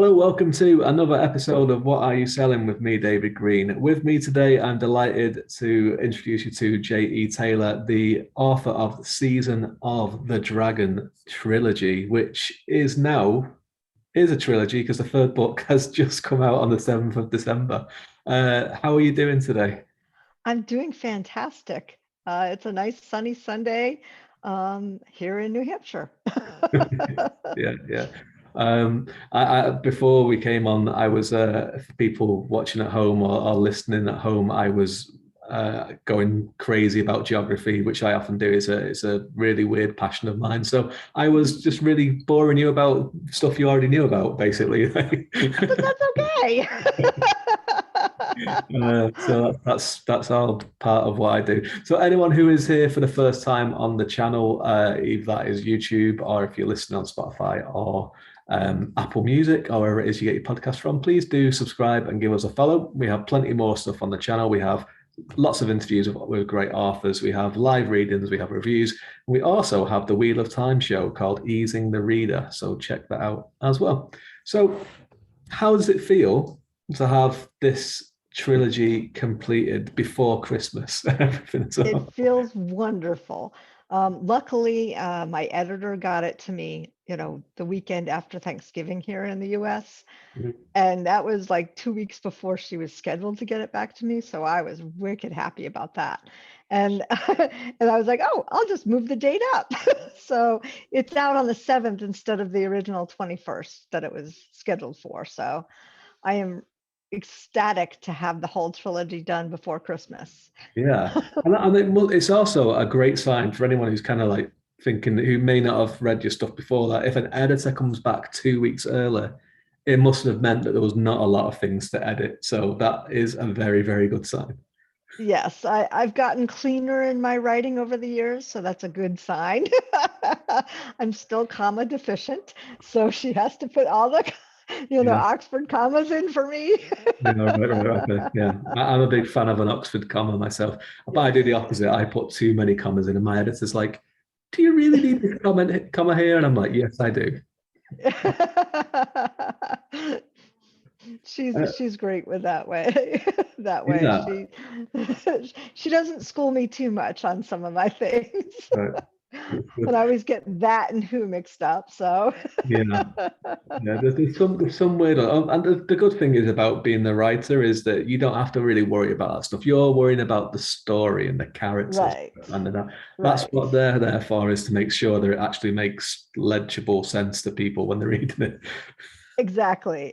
Hello, welcome to another episode of What Are You Selling with me, David Green. With me today, I'm delighted to introduce you to J.E. Taylor, the author of Season of the Dragon trilogy, which is a trilogy because the third book has just come out on the 7th of December. How are you doing today? I'm doing fantastic. It's a nice sunny Sunday here in New Hampshire. Yeah, yeah. Before we came on, I was for people watching at home or listening at home, I was going crazy about geography, which I often do. It's a really weird passion of mine. So I was just really boring you about stuff you already knew about, basically. But that's okay. So that's all part of what I do. So anyone who is here for the first time on the channel, if that is YouTube or if you're listening on Spotify or Apple Music or wherever it is you get your podcast from, please do subscribe and give us a follow. We have plenty more stuff on the channel. We have lots of interviews with great authors. We have live readings. We have reviews. We also have the Wheel of Time show called Easing the Reader. So check that out as well. So how does it feel to have this trilogy completed before Christmas? Everything It feels wonderful. Luckily, my editor got it to me, the weekend after Thanksgiving here in the US. And that was like 2 weeks before she was scheduled to get it back to me. So I was wicked happy about that. And and I was like, oh, I'll just move the date up. So it's out on the 7th instead of the original 21st that it was scheduled for. So I am ecstatic to have the whole trilogy done before Christmas. Yeah, and it's also a great sign for anyone who's kind of like thinking who may not have read your stuff before that if an editor comes back 2 weeks early, it must have meant that there was not a lot of things to edit. So that is a very, very good sign. Yes, I've gotten cleaner in my writing over the years, so that's a good sign. I'm still comma deficient, so she has to put all the, Yeah. Oxford commas in for me. Yeah, right, okay. Yeah, I'm a big fan of an Oxford comma myself, but I do the opposite. I put too many commas in, and my editor's like, "Do you really need this comma here?" And I'm like, "Yes, I do." She's great with that way. That way Yeah, she doesn't school me too much on some of my things. right. But I always get that and who mixed up. So Yeah, yeah. There's some weird, and the good thing is about being the writer is that you don't have to really worry about that stuff. You're worrying about the story and the characters, right, and that's right. what they're there for, is to make sure that it actually makes legible sense to people when they're reading it. Exactly.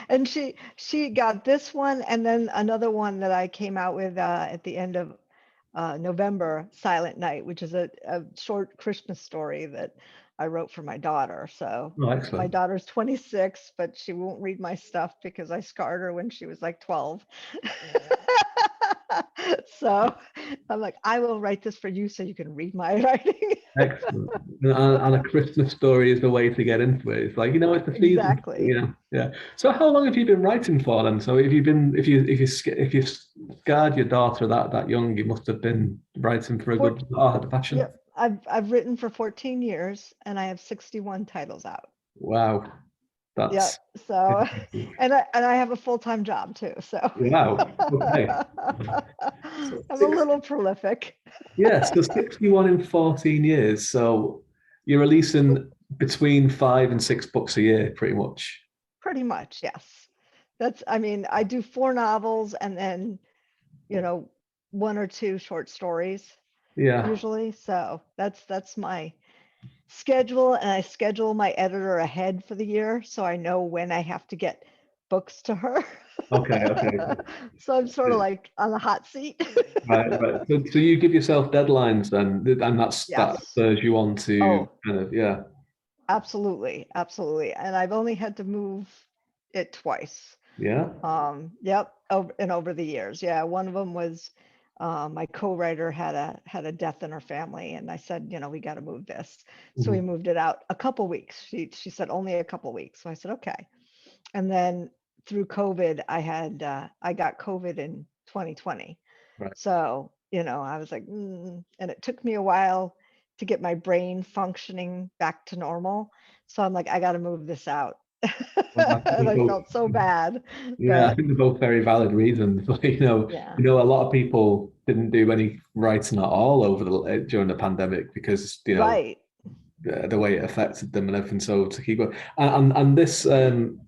And she got this one and then another one that I came out with at the end of November, Silent Night, which is a short Christmas story that I wrote for my daughter. So Oh, my excellent. daughter's 26, but she won't read my stuff because I scarred her when she was like 12. So I'm like, I will write this for you so you can read my writing. Excellent. And a Christmas story is the way to get into it. It's like, it's the season, Exactly. Yeah. So how long have you been writing for then? So if you scarred your daughter that young, you must have been writing for a For, good had a passion. yep, I've written for 14 years and I have 61 titles out. Wow. Yep. That's So, and I have a full-time job too. So wow. Okay. So I'm a six, little prolific. yeah, so 61 in 14 years. So you're releasing between 5 and 6 books a year, pretty much. Pretty much, yes. I mean, I do 4 novels and then, you know, 1 or 2 short stories Yeah. usually. So that's my schedule, and I schedule my editor ahead for the year so I know when I have to get books to her. Okay. Okay. So I'm sort of like on the hot seat. Right, right. So you give yourself deadlines then, and that Yes. spurs you on to Oh, kind of, yeah, absolutely, absolutely. And I've only had to move it twice. yeah. Yep, over the years. Yeah, one of them was my co-writer had a death in her family, and I said, we got to move this. So we Mhm. moved it out a couple weeks. She said only a couple weeks. So I said okay. And then through COVID, I got COVID in 2020. Right. So, I was like, and it took me a while to get my brain functioning back to normal. So I'm like, I got to move this out. Well, I think And they're I both, felt so bad, yeah, I but think they're both very valid reasons. yeah, A lot of people didn't do any writing at all over the during the pandemic because right. the way it affected them and everything. So to keep going, and this season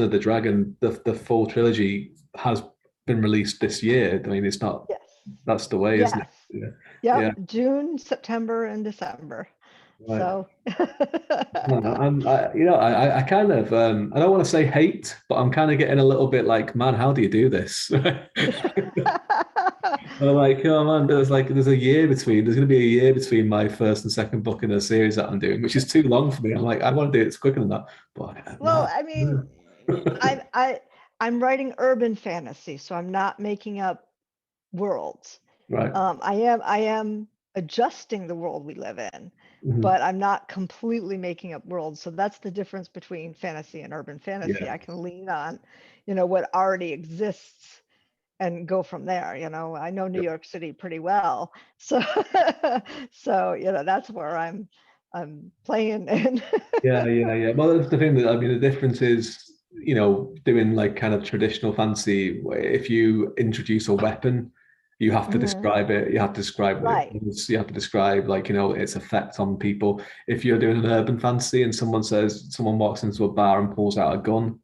of the Dragon, the full trilogy has been released this year. I mean, it's not Yes. that's the way, isn't it? Yes. Yeah, Yep. yeah, June, September, and December. right. So And I kind of I don't want to say hate, but I'm kind of getting a little bit like, man, how do you do this? And I'm like, oh man, there's a year between. There's going to be a year between my first and second book in a series that I'm doing, which is too long for me. I'm like, I want to do it quicker than that, but well, no. I mean, I I I'm writing urban fantasy, so I'm not making up worlds. Right. I am adjusting the world we live in, Mhm. but I'm not completely making up worlds. So that's the difference between fantasy and urban fantasy. Yeah. I can lean on, what already exists and go from there. I know New Yep. York City pretty well. So so that's where I'm playing in. Yeah, yeah, yeah. Well, that's the thing that I mean, the difference is, doing like kind of traditional fantasy. If you introduce a weapon, you have to Mhm. describe it. You have to describe what it Right. does. You have to describe like, its effect on people. If you're doing an urban fantasy and someone walks into a bar and pulls out a gun,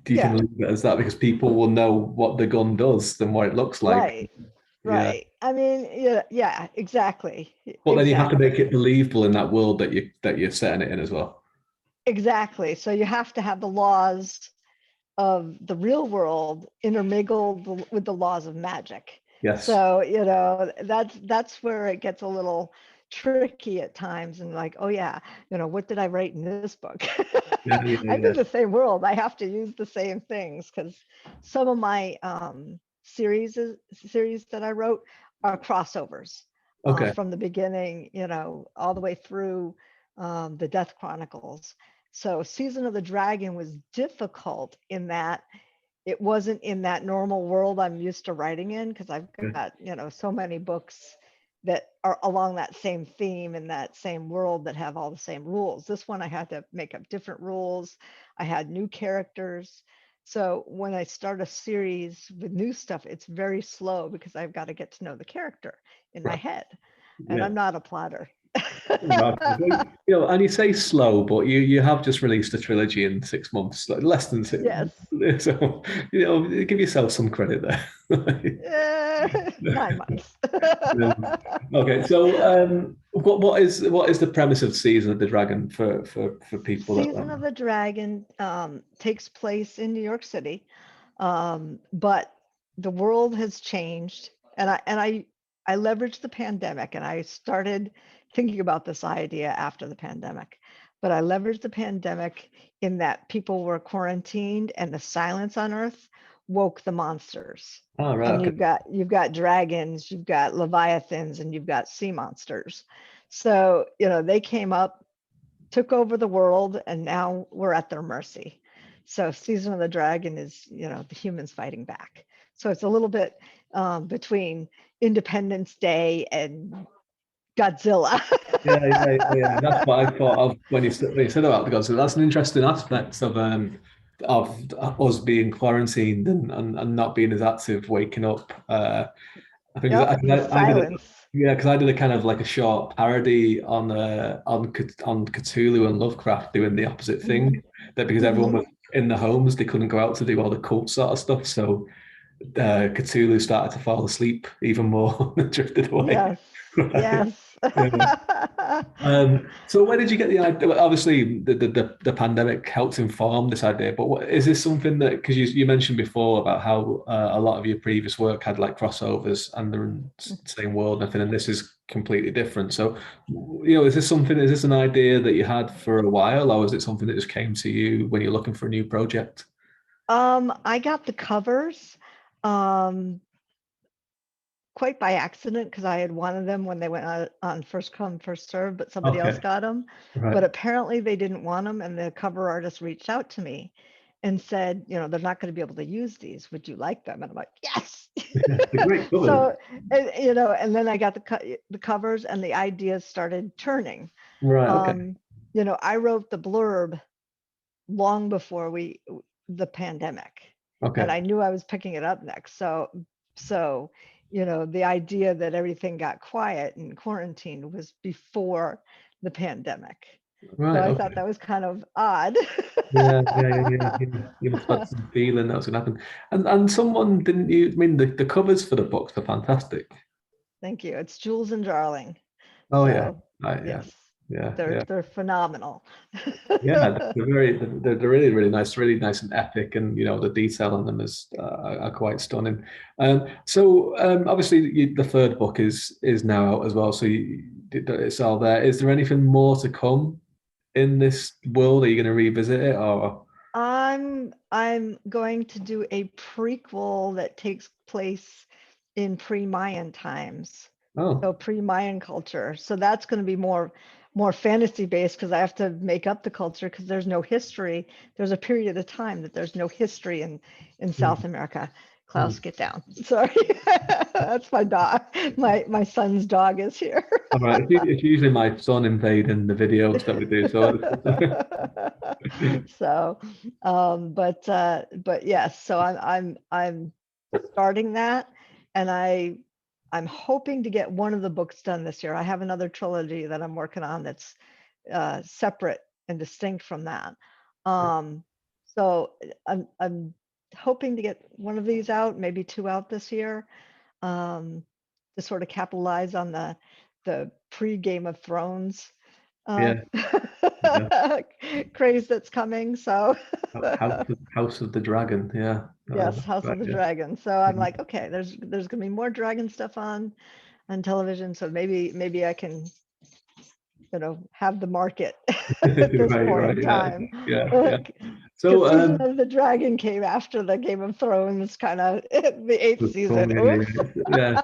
you can Yeah. leave it as that because people will know what the gun does than what it looks like. Right. Yeah. Right. I mean, yeah, yeah, exactly. But then you have to make Exactly. it believable in that world that you're setting it in as well. Exactly. So you have to have the laws of the real world intermingled with the laws of magic. Yes. So, that's where it gets a little tricky at times and like, oh yeah, what did I write in this book? Yeah, yeah, I'm yeah. in the same world. I have to use the same things because some of my series that I wrote are crossovers Okay. from the beginning, all the way through the Death Chronicles. So Season of the Dragon was difficult in that it wasn't in that normal world I'm used to writing in because I've got, so many books that are along that same theme and that same world that have all the same rules. This one I had to make up different rules. I had new characters. So when I start a series with new stuff, it's very slow because I've got to get to know the character in my Right. head. And Yeah. I'm not a plotter. Right. And you say slow, but you have just released a trilogy in 6 months, like less than six. Yes. So, give yourself some credit there. 9 months. Yeah. Okay, so what is the premise of Season of the Dragon for people that Season of the Dragon takes place in New York City, but the world has changed, and I leveraged the pandemic, and I started thinking about this idea after the pandemic. But I leveraged the pandemic in that people were quarantined, and the silence on Earth woke the monsters. Oh, right, And okay. you've got dragons, you've got leviathans, and you've got sea monsters. So they came up, took over the world, and now we're at their mercy. So Season of the Dragon is, the humans fighting back. So it's a little bit between Independence Day and Godzilla. Yeah, yeah, yeah. That's what I thought of when you said about the gods. So that's an interesting aspect of us being quarantined and not being as active, waking up. I think Yep, the I did it. silence. Yeah, because I did a kind of like a short parody on Cthulhu and Lovecraft doing the opposite Mhm, thing. That because everyone mhm. was in the homes, they couldn't go out to do all the cult sort of stuff. So Cthulhu started to fall asleep even more and drifted away. Yes, Right. yes. Yeah. So where did you get the idea? Well, obviously, the pandemic helped inform this idea, but is this something that, because you mentioned before about how a lot of your previous work had like crossovers and they're in the same world and everything, and this is completely different. So, is this an idea that you had for a while, or is it something that just came to you when you're looking for a new project? I got the covers um, quite by accident because I had wanted them when they went on first come, first serve, but somebody else Okay, got them. right. But apparently they didn't want them, and the cover artist reached out to me and said, they're not going to be able to use these. Would you like them? And I'm like, yes. The great covers. So, and then I got the covers, and the ideas started turning. Right. Okay. I wrote the blurb long before the pandemic, and Okay. I knew I was picking it up next. So the idea that everything got quiet and quarantined was before the pandemic. So Right. I Okay. thought that was kind of odd. Yeah. You must have had some feeling that was going to happen. And someone didn't you? I mean, the covers for the books are fantastic. Thank you. It's Jules and Darling. Oh yeah. So Right. Yeah. yes, Yeah. they're Yeah. they're phenomenal. Yeah, they're really nice and epic, and the detail on them is are quite stunning. So obviously the third book is now out as well, so it's all there. Is there anything more to come in this world? Are you going to revisit it, or I'm going to do a prequel that takes place in pre-Mayan times. oh, So pre-Mayan culture. So that's going to be more fantasy based because I have to make up the culture because there's no history. There's a period of time that there's no history in South America. hmm. Klaus, get down. Sorry. That's my dog. My son's dog is here. All right. It's usually my son invading the videos that we do. So So but yes, so I'm starting that, and I'm hoping to get one of the books done this year. I have another trilogy that I'm working on that's separate and distinct from that. Um, so I'm hoping to get one of these out, maybe two out this year, um, to sort of capitalize on the pre-Game of Thrones uh, yeah, yeah. craze that's coming. So House of the Dragon. Yeah. yes, House Right. of the Yeah. Dragon. So I'm Mhm. like, okay, there's gonna be more dragon stuff on television. So maybe I can have the market at this point Right. in Yeah. time. Yeah. Because So, season of the Dragon came after the Game of Thrones, kind of the eighth season. Oops. yeah.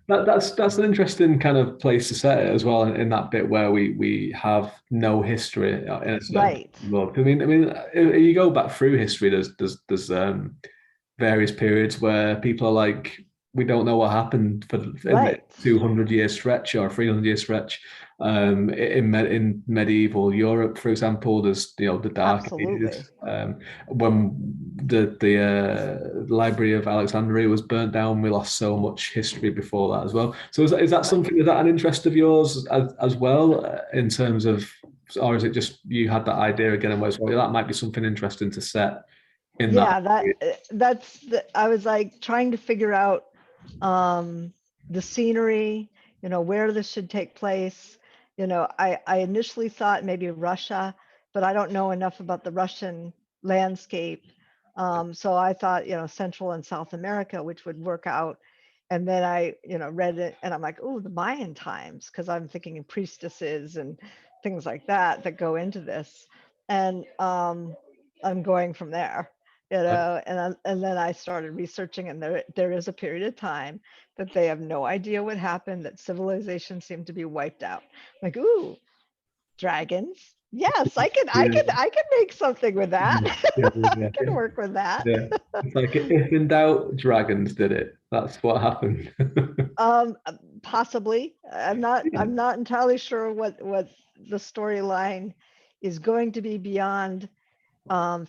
That's an interesting kind of place to set it as well in that bit where we have no history in a certain Right, book. I mean, if you go back through history, there's various periods where people are like, we don't know what happened in the right, 200-year stretch or 300-year stretch. In medieval Europe, for example, there's the Dark absolutely. Ages. When the Library of Alexandria was burnt down, we lost so much history before that as well. So is that Right. something? Is that an interest of yours as well in terms of, or is it just you had that idea again and was well, that might be something interesting to set in that? Yeah, I was like trying to figure out the scenery, where this should take place. I initially thought maybe Russia, but I don't know enough about the Russian landscape. So I thought, Central and South America, which would work out. And then I, read it and I'm like, oh, the Mayan times, because I'm thinking of priestesses and things like that go into this. And I'm going from there, and then I started researching, and there is a period of time that they have no idea what happened, that civilization seemed to be wiped out. Like, ooh, dragons. Yes, Yeah, I can make something with that. I yeah. can work with that. Yeah. It's like if in doubt, dragons did it. That's what happened. Possibly. I'm not entirely sure what the storyline is going to be beyond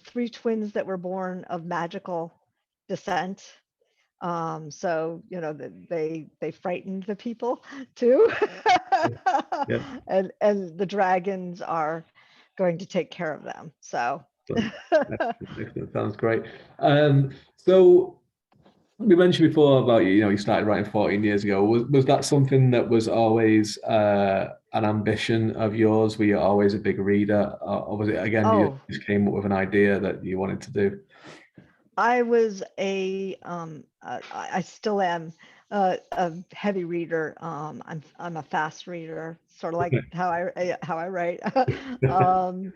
three twins that were born of magical descent. So they frightened the people too, Yeah, and the dragons are going to take care of them. So excellent. Sounds great. So we mentioned before about you started writing 14 years ago. Was that something that was always an ambition of yours? Were you always a big reader, or was it again you oh, just came up with an idea that you wanted to do? I was I still am a heavy reader. I'm a fast reader, sort of like how I write. um,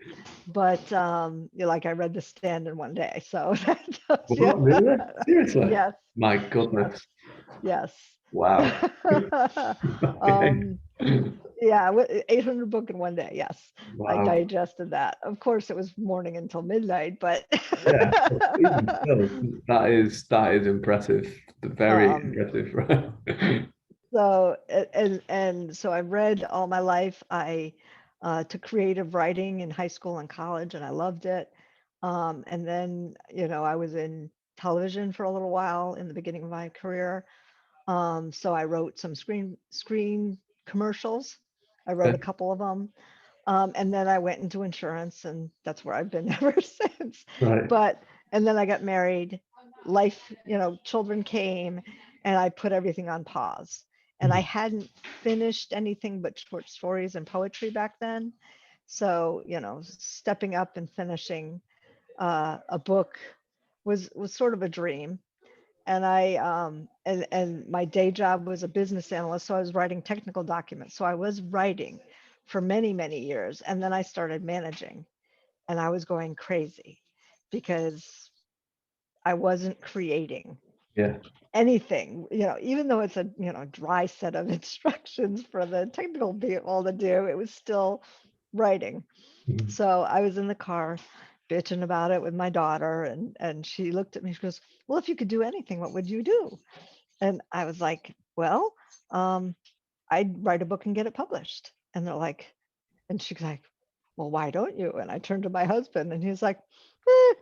but like I read The Stand in one day, so that tells you. What, really? Seriously? Yes, My yes, goodness. yes. Wow. Okay. um, yeah, 800 book in one day. Yes, I Wow. digested that. Of course, it was morning until midnight, but Yeah. But even still, that is impressive. Very um, impressive. Right? So and so I've read all my life. I took creative writing in high school and college, and I loved it. And then, I was in television for a little while in the beginning of my career. So I wrote some screen commercials. I wrote a Okay. couple of them. And then I went into insurance, and that's where I've been ever since. Right. But and then I got married, life, children came, and I put everything on pause. And I Mhm. hadn't finished anything but short stories and poetry back then. So, stepping up and finishing a book was sort of a dream. And and my day job was a business analyst, so I was writing technical documents. So I was writing for many, many years, and then I started managing, and I was going crazy because I wasn't creating Yeah. anything, even though it's a, dry set of instructions for the technical people to do, it was still writing. Mhm. So I was in the car bitching about it with my daughter, and she looked at me, she goes, "Well, if you could do anything, what would you do?" And I was like, "Well, um, I'd write a book and get it published." And they're like, and she's like, "Well, why don't you?" And I turned to my husband, and he's like, "Eh."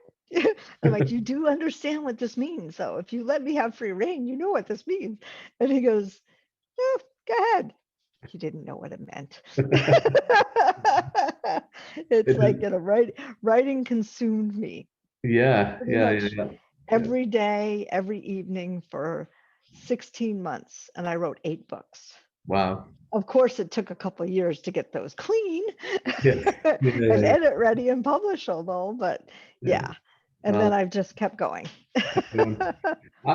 I'm like, "You do understand what this means, though. If you let me have free reign, you know what this means." And he goes, "Oh, go ahead." He didn't know what it meant. It's like, It, writing consumed me yeah, pretty yeah, yeah, much yeah, yeah. every day, every evening for 16 months, and I wrote 8 books. Wow. Of course, it took a couple of years to get those clean Yeah, yeah, yeah, and yeah. edit ready and publishable, but Yeah. yeah. And then Well, I've just kept going. excellent.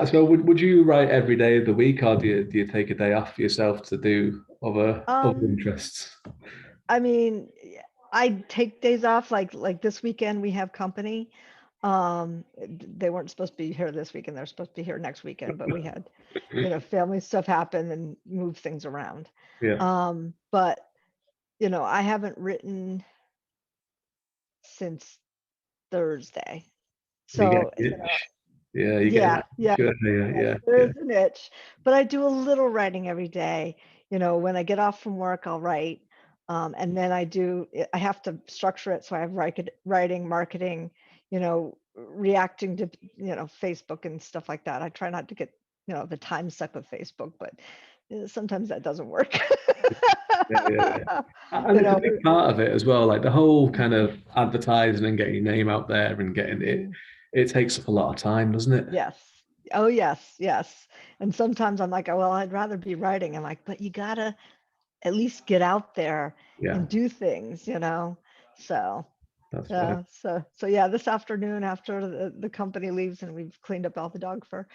So would you write every day of the week, or do you take a day off for yourself to do other um, interests? I mean, I take days off, like this weekend we have company. They weren't supposed to be here this weekend, they're supposed to be here next weekend, but we had, family stuff happen and move things around. Yeah. But I haven't written since Thursday. You get So, an itch. Yeah, you get an yeah, yeah, itch. Yeah, yes, yeah, yeah. there's an itch. But I do a little writing every day. When I get off from work, I'll write. And then I have to structure it. So I have writing, marketing, reacting to, Facebook and stuff like that. I try not to get, the time suck of Facebook, but sometimes that doesn't work. Yeah, yeah, yeah. And You it's a know, big part of it as well. Like the whole kind of advertising and getting your name out there and getting it, Mhm. it takes up a lot of time, doesn't it? Yes. Oh, yes, yes. And sometimes I'm like, "Oh, well, I'd rather be writing." I'm like, "But you gotta at least get out there Yeah, and do things." So, that's fair. so yeah, this afternoon after the company leaves and we've cleaned up all the dog fur,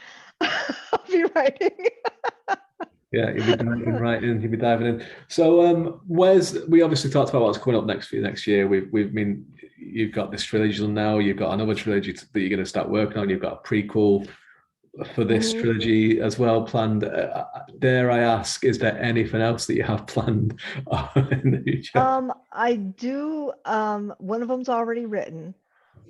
I'll be writing. Yeah, you'll be diving right in. You'll be diving in. So, where's we obviously talked about what's coming up next for you next year. We've been you've got this trilogy now. You've got another trilogy that you're going to start working on. You've got a prequel for this Mhm. trilogy as well planned. Dare I ask, is there anything else that you have planned in the future? I do. One of them's already written.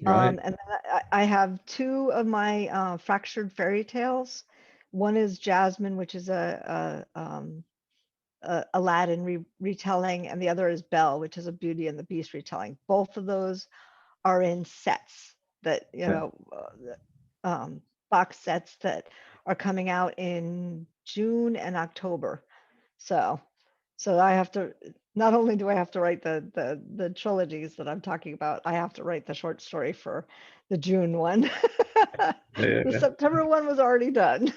Right. And then I have two of my fractured fairy tales. One is Jasmine, which is a Aladdin retelling, and the other is Belle, which is a Beauty and the Beast retelling. Both of those are in sets that, Yeah. box sets that are coming out in June and October. So, so I have to, not only do I have to write the trilogies that I'm talking about, I have to write the short story for the June one. Yeah, The yeah. September one was already done.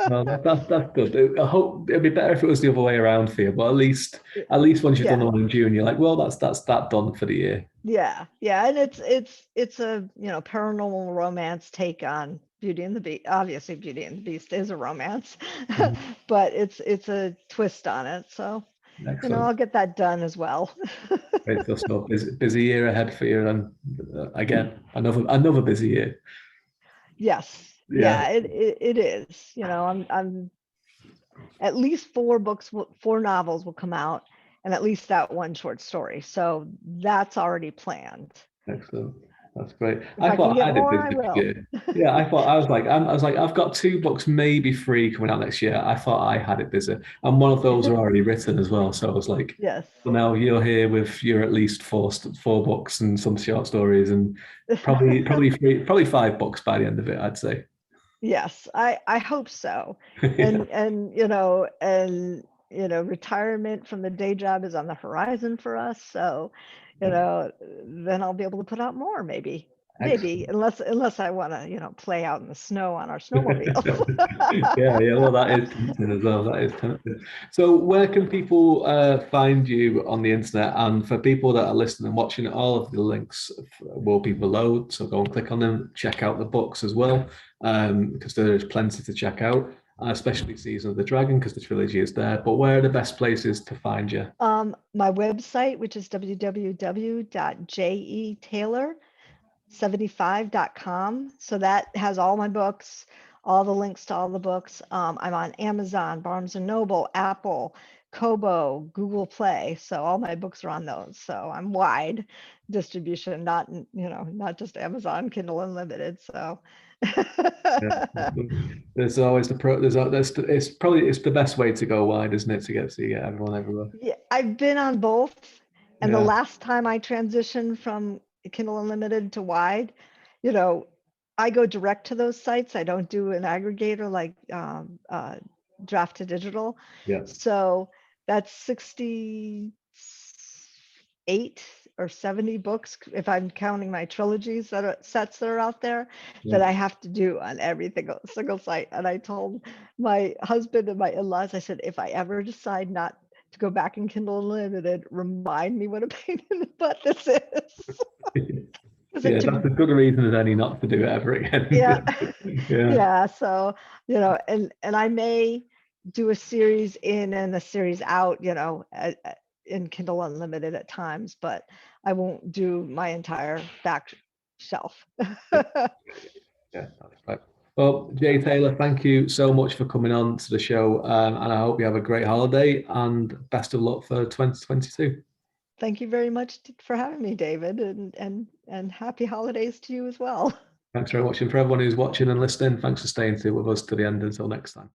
Well, that's good. I hope it'd be better if it was the other way around for you, but at least once you've done Yeah. the one in June, you're like, well, that's that done for the year. Yeah, yeah, and it's a, paranormal romance take on Beauty and the Beast. Obviously, Beauty and the Beast is a romance, Mhm. but it's a twist on it. So, Excellent. I'll get that done as well. Great stuff. So busy year ahead for you, and again, another busy year. Yes, Yeah. yeah, it is. I'm at least 4 books, 4 novels will come out, and at least that one short story. So that's already planned. Excellent. That's great. If I I can thought I get had it more, busy I this will. year. Yeah, I was like, I've got 2 books, maybe 3 coming out next year. I thought I had it busy, and one of those are already written as well. So I was like, Yes. well, now you're here with your at least 4 books and some short stories, and probably 5 books by the end of it, I'd say. Yes, I hope so. Yeah. And retirement from the day job is on the horizon for us. So, then I'll be able to put out more, maybe. Maybe, Excellent. unless I want to, play out in the snow on our snowmobiles. Yeah, yeah. Well, that is tempting as well. That is tempting. So, where can people find you on the internet? And for people that are listening and watching, all of the links will be below. So go and click on them. Check out the books as well, because there is plenty to check out, especially Season of the Dragon, because the trilogy is there. But where are the best places to find you? My website, which is www.jetaylor75.com. So that has all my books, all the links to all the books. I'm on Amazon, Barnes and Noble, Apple, Kobo, Google Play. So all my books are on those. So I'm wide distribution, not just Amazon, Kindle Unlimited. So Yeah. There's always the pro. It's the best way to go wide, isn't it? To get to get everyone everywhere. yeah, I've been on both. And the Yeah, last time I transitioned from Kindle Unlimited to Wide, you know, I go direct to those sites. I don't do an aggregator like Draft to Digital. yeah, So that's 68 or 70 books, if I'm counting my trilogies sets that are out there, yeah. that I have to do on every single site. And I told my husband and my in-laws, I said, if I ever decide not to go back in Kindle Unlimited, remind me what a pain in the butt this is. Because it Yeah, took, that's as good a reason as any not to do it ever yeah, again. Yeah, yeah. So, and I may do a series in and a series out, in Kindle Unlimited at times, but I won't do my entire back shelf. yeah, yeah. That's right. Well, Jay Taylor, thank you so much for coming on to the show, and I hope you have a great holiday and best of luck for 2022. Thank you very much for having me, David, and happy holidays to you as well. Thanks very much, and for everyone who's watching and listening, thanks for staying with us to the end. Until next time.